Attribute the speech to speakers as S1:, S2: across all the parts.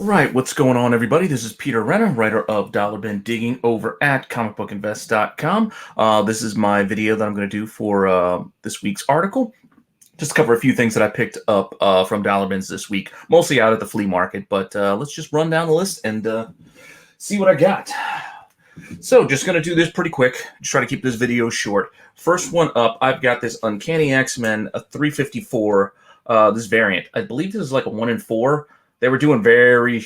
S1: Right, what's going on, everybody? This is Peter Renner, writer of Dollar Bin Digging over at comicbookinvest.com. This is my video that I'm going to do for this week's article. Just cover a few things that I picked up from Dollar Bins this week, mostly out at the flea market, but let's just run down the list and see what I got. So, just going to do this pretty quick, just try to keep this video short. First one up, I've got this Uncanny XMen, a 354, this variant. I believe this is like a 1 in 4. They were doing very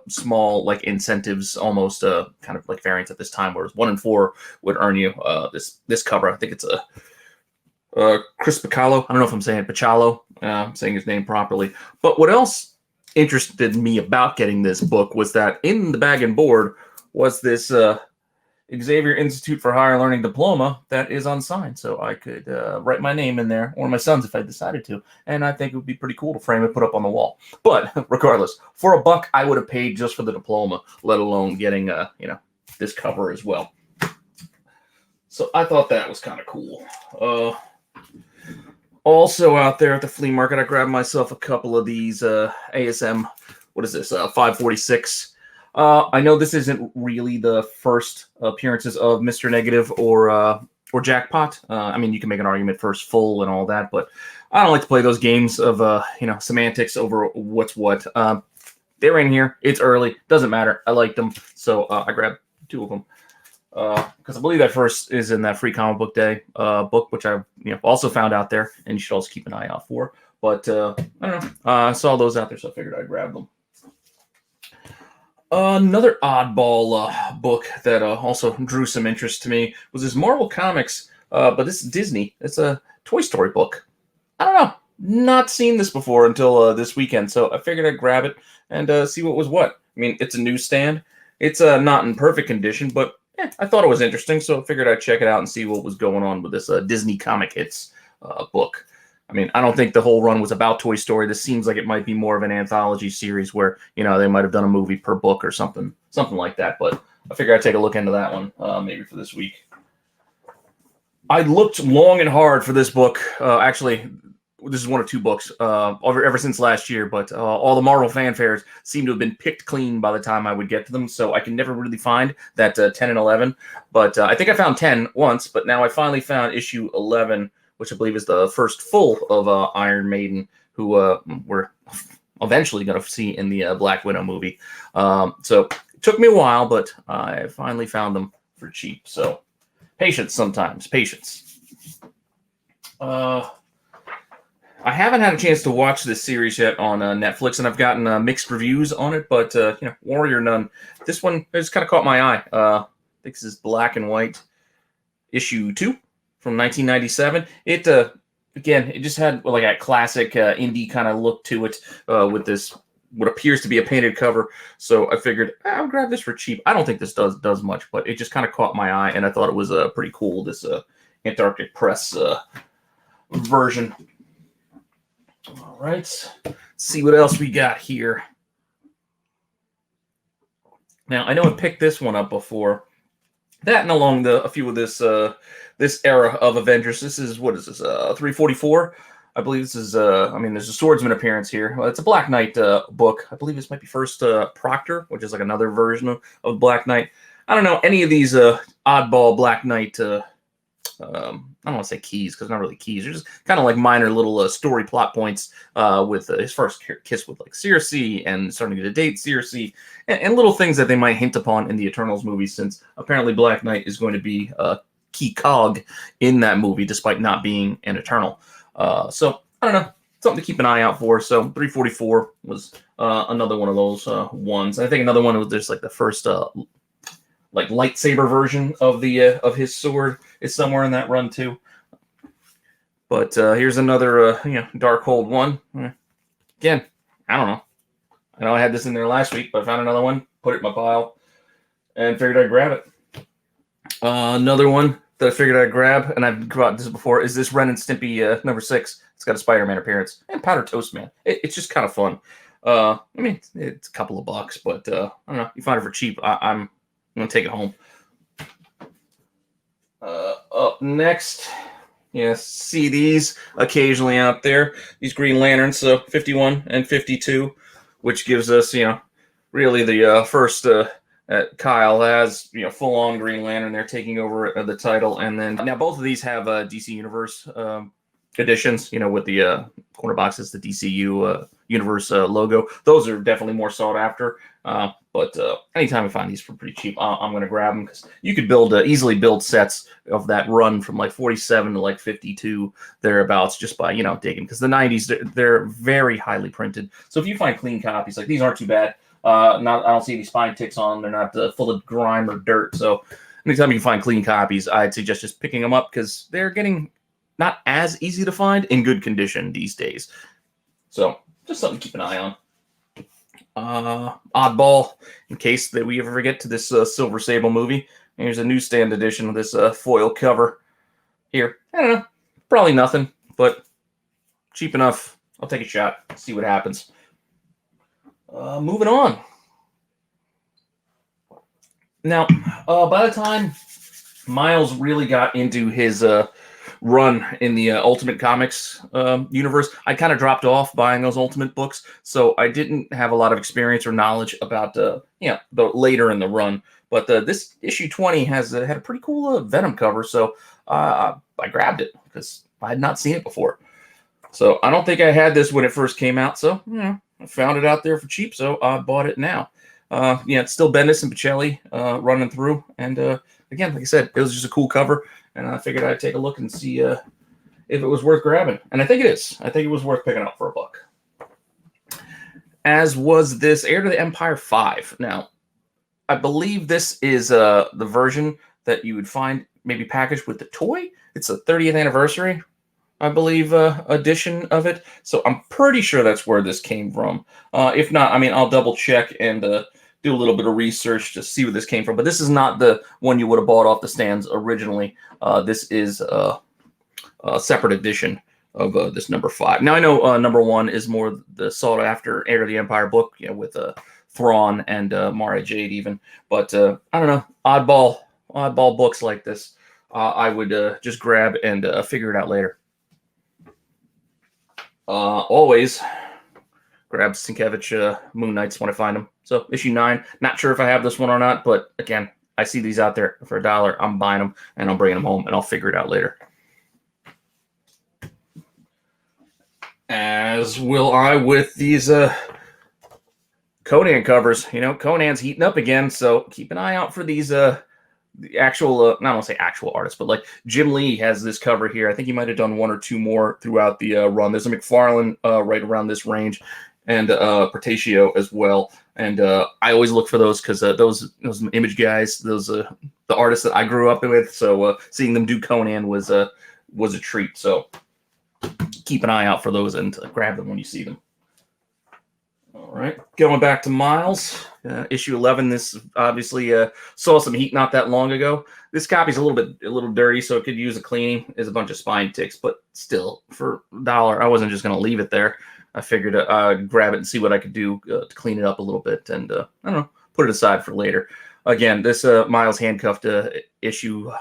S1: small, like incentives, almost kind of like variants at this time, whereas 1 in 4 would earn you this cover. I think it's a Chris Picalo. I don't know if I'm saying Picalo. I'm saying his name properly. But what else interested me about getting this book was that in the bag and board was this Xavier Institute for Higher Learning diploma that is unsigned, so I could write my name in there, or my son's if I decided to, and I think it would be pretty cool to frame it, put up on the wall. But regardless, for $1, I would have paid just for the diploma, let alone getting this cover as well. So I thought that was kind of cool. Also out there at the flea market, I grabbed myself a couple of these ASM. What is this? 546. I know this isn't really the first appearances of Mr. Negative or Jackpot. I mean, you can make an argument first full and all that, but I don't like to play those games of semantics over what's what. They're in here. It's early. Doesn't matter. I like them, so I grabbed 2 of them because I believe that first is in that free comic book day book, which I've also found out there, and you should also keep an eye out for. But I don't know. I saw those out there, so I figured I'd grab them. Another oddball book that also drew some interest to me was this Marvel Comics, but this is Disney. It's a Toy Story book. I don't know. Not seen this before until this weekend, so I figured I'd grab it and see what was what. I mean, it's a newsstand. It's not in perfect condition, but I thought it was interesting, so I figured I'd check it out and see what was going on with this Disney Comic Hits book. I mean, I don't think the whole run was about Toy Story. This seems like it might be more of an anthology series where, they might have done a movie per book or something like that. But I figured I'd take a look into that one maybe for this week. I looked long and hard for this book. Actually, this is one of 2 books ever since last year, but all the Marvel fanfares seem to have been picked clean by the time I would get to them, so I can never really find that 10 and 11. But I think I found 10 once, but now I finally found issue 11, which I believe is the first full of Iron Maiden, who we're eventually going to see in the Black Widow movie. So it took me a while, but I finally found them for cheap. So patience sometimes, patience. I haven't had a chance to watch this series yet on Netflix, and I've gotten mixed reviews on it, but Warrior Nun, this one has kind of caught my eye. I think this is Black and White, issue 2. From 1997. It again, it just had like a classic indie kind of look to it with this what appears to be a painted cover. So I figured I'll grab this for cheap. I don't think this does much, but it just kind of caught my eye, and I thought it was pretty cool. This Antarctic Press version. All right, let's see what else we got here. Now I know I picked this one up before. That and along a few of this this era of Avengers. This is, what is this, 344? I believe this is, there's a swordsman appearance here. Well, it's a Black Knight book. I believe this might be first Proctor, which is like another version of Black Knight. I don't know, any of these oddball Black Knight, I don't want to say keys, because not really keys. They're just kind of like minor little story plot points with his first kiss with like Circe and starting to date Circe and little things that they might hint upon in the Eternals movie, since apparently Black Knight is going to be a key cog in that movie despite not being an Eternal. So I don't know, something to keep an eye out for. So 344 was another one of those ones. I think another one was just like the first like lightsaber version of the of his sword is somewhere in that run too. But here's another Darkhold one. Again, I don't know. I know I had this in there last week, but I found another one, put it in my pile, and figured I'd grab it. Another one that I figured I'd grab, and I've brought this before, is this Ren and Stimpy number 6. It's got a Spider-Man appearance and Powder Toast Man. It's just kind of fun. I mean, it's a couple of bucks, but I don't know. You find it for cheap. I'm going to take it home. Up next, see these occasionally out there. These Green Lanterns, so 51 and 52, which gives us, really the first Kyle has full on Green Lantern. They're taking over the title, and then now both of these have DC Universe editions. With the corner boxes, the DCU Universe logo. Those are definitely more sought after. But anytime I find these for pretty cheap, I'm going to grab them because you could easily build sets of that run from like 47 to like 52 thereabouts just by digging. Because the 90s they're very highly printed. So if you find clean copies, like these aren't too bad. I don't see any spine ticks on them. They're not full of grime or dirt. So anytime you can find clean copies, I'd suggest just picking them up because they're getting not as easy to find in good condition these days. So just something to keep an eye on. Oddball, in case that we ever get to this Silver Sable movie. Here's a newsstand edition of this foil cover. Here, I don't know, probably nothing, but cheap enough. I'll take a shot, see what happens. Moving on. Now, by the time Miles really got into his run in the Ultimate Comics universe, I kind of dropped off buying those Ultimate books, so I didn't have a lot of experience or knowledge about the later in the run. But this issue 20 has had a pretty cool Venom cover, so I grabbed it because I had not seen it before. So I don't think I had this when it first came out, so I found it out there for cheap, so I bought it now. It's still Bendis and Pichelli running through, and again, like I said, it was just a cool cover. And I figured I'd take a look and see if it was worth grabbing. And I think it is. I think it was worth picking up for $1. As was this Heir to the Empire 5. Now, I believe this is the version that you would find maybe packaged with the toy. It's a 30th anniversary, I believe, edition of it. So I'm pretty sure that's where this came from. If not, I'll double check and do a little bit of research to see where this came from. But this is not the one you would have bought off the stands originally. This is a separate edition of this number 5. Now, I know number 1 is more the sought-after Heir to the Empire book, with Thrawn and Mara Jade even. But I don't know, oddball books like this, I would just grab and figure it out later. Always grab Sienkiewicz Moon Knights when I find them. So issue 9, not sure if I have this one or not, but again, I see these out there for $1. I'm buying them and I'm bringing them home and I'll figure it out later. As will I with these Conan covers. Conan's heating up again, so keep an eye out for these the actual, not want to say actual artists, but like Jim Lee has this cover here. I think he might have done 1 or 2 more throughout the run. There's a McFarlane right around this range, and Portatio as well. And I always look for those because those image guys, those the artists that I grew up with. So seeing them do Conan was a treat. So keep an eye out for those and grab them when you see them. All right, going back to Miles, issue 11. This obviously saw some heat not that long ago. This copy's a little dirty, so it could use a cleaning. There's a bunch of spine ticks, but still, for $1, I wasn't just going to leave it there. I figured I'd grab it and see what I could do to clean it up a little bit, and I don't know, put it aside for later. Again, this Miles handcuffed issue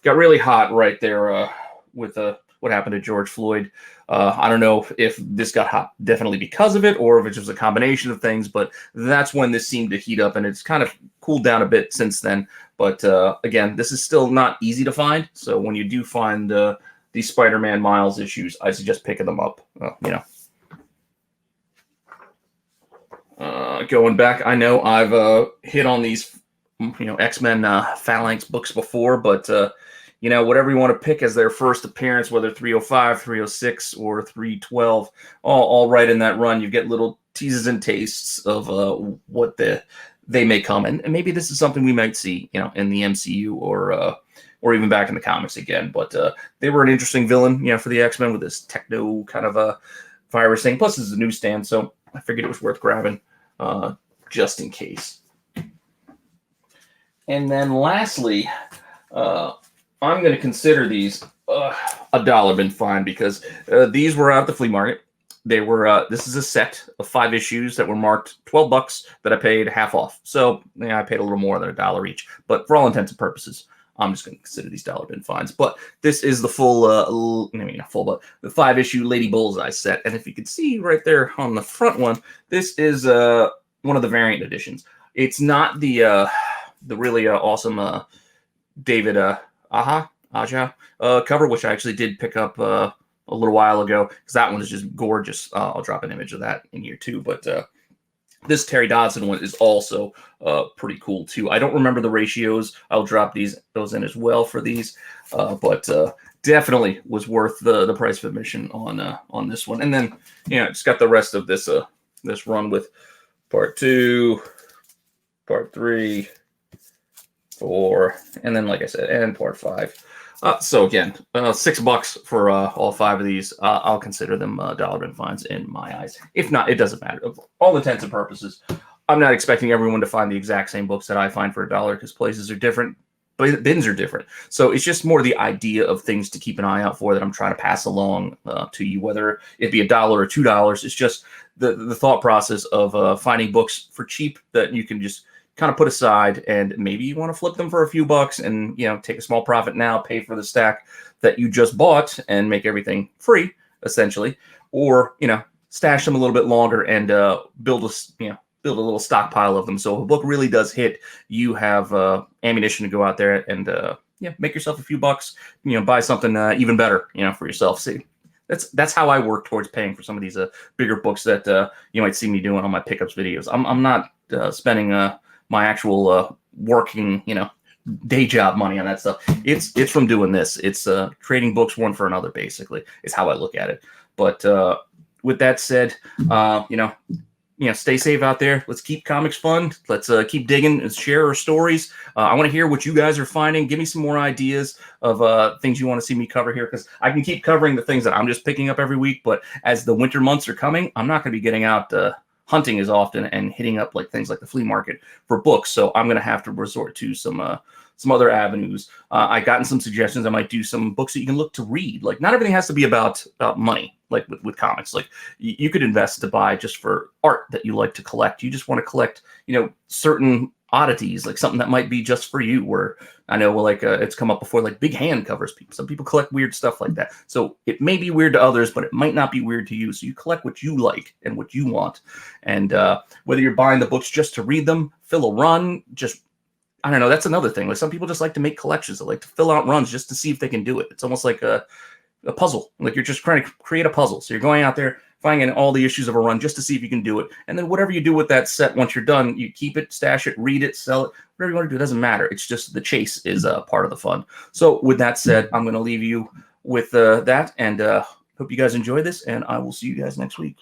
S1: got really hot right there with what happened to George Floyd. I don't know if this got hot definitely because of it or if it's just a combination of things, but that's when this seemed to heat up, and it's kind of cooled down a bit since then. But again, this is still not easy to find. So when you do find these Spider-Man Miles issues, I suggest picking them up. Going back, I know I've hit on these, X-Men Phalanx books before, but whatever you want to pick as their first appearance, whether 305, 306, or 312, all right in that run, you get little teases and tastes of what they may come. And maybe this is something we might see, in the MCU or even back in the comics again. But they were an interesting villain, for the X-Men with this techno kind of a virus thing. Plus, this is a newsstand, so I figured it was worth grabbing just in case. And then lastly, I'm going to consider these $1 bin fine because these were at the flea market. They were this is a set of 5 issues that were marked $12 that I paid half off. So I paid a little more than $1 each. But for all intents and purposes, I'm just going to consider these $1 bin fines. But this is the full, not full, but the 5-issue Lady Bullseye set. And if you can see right there on the front one, this is one of the variant editions. It's not the really awesome David Aja cover, which I actually did pick up a little while ago, because that one is just gorgeous. I'll drop an image of that in here too. But this Terry Dodson one is also pretty cool too. I don't remember the ratios. I'll drop those in as well for these, but definitely was worth the price of admission on this one. And then just got the rest of this this run with part 2, part 3, 4, and then, like I said, and part 5. So again, $6 for all 5 of these. I'll consider them dollar bin finds in my eyes. If not, it doesn't matter. Of all intents and purposes, I'm not expecting everyone to find the exact same books that I find for $1, because places are different, bins are different. So it's just more the idea of things to keep an eye out for that I'm trying to pass along to you, whether it be $1 or $2. It's just the thought process of finding books for cheap that you can just kind of put aside, and maybe you want to flip them for a few bucks and take a small profit now, pay for the stack that you just bought, and make everything free essentially, or stash them a little bit longer and build a little stockpile of them. So if a book really does hit, you have ammunition to go out there and make yourself a few bucks, buy something even better for yourself. See, that's how I work towards paying for some of these bigger books that you might see me doing on my pickups videos. I'm not spending my actual working, day job money on that stuff. It's from doing this. It's trading books one for another, basically, is how I look at it. But with that said, stay safe out there. Let's keep comics fun. Let's keep digging and share our stories. I want to hear what you guys are finding. Give me some more ideas of things you want to see me cover here, because I can keep covering the things that I'm just picking up every week. But as the winter months are coming, I'm not going to be getting out hunting as often and hitting up things like the flea market for books. So I'm going to have to resort to some other avenues. I gotten some suggestions. I might do some books that you can look to read. Not everything has to be about money, like with comics. You could invest to buy just for art that you like to collect. You just want to collect, certain oddities, like something that might be just for you. Where I know, it's come up before, big hand covers. Some people collect weird stuff like that. So it may be weird to others, but it might not be weird to you. So you collect what you like and what you want. And whether you're buying the books just to read them, fill a run, I don't know. That's another thing. Some people just like to make collections. They like to fill out runs just to see if they can do it. It's almost like a puzzle. You're just trying to create a puzzle. So you're going out there, finding all the issues of a run just to see if you can do it. And then whatever you do with that set, once you're done, you keep it, stash it, read it, sell it, whatever you want to do. It doesn't matter. It's just the chase is part of the fun. So with that said, I'm going to leave you with that, and hope you guys enjoyed this, and I will see you guys next week.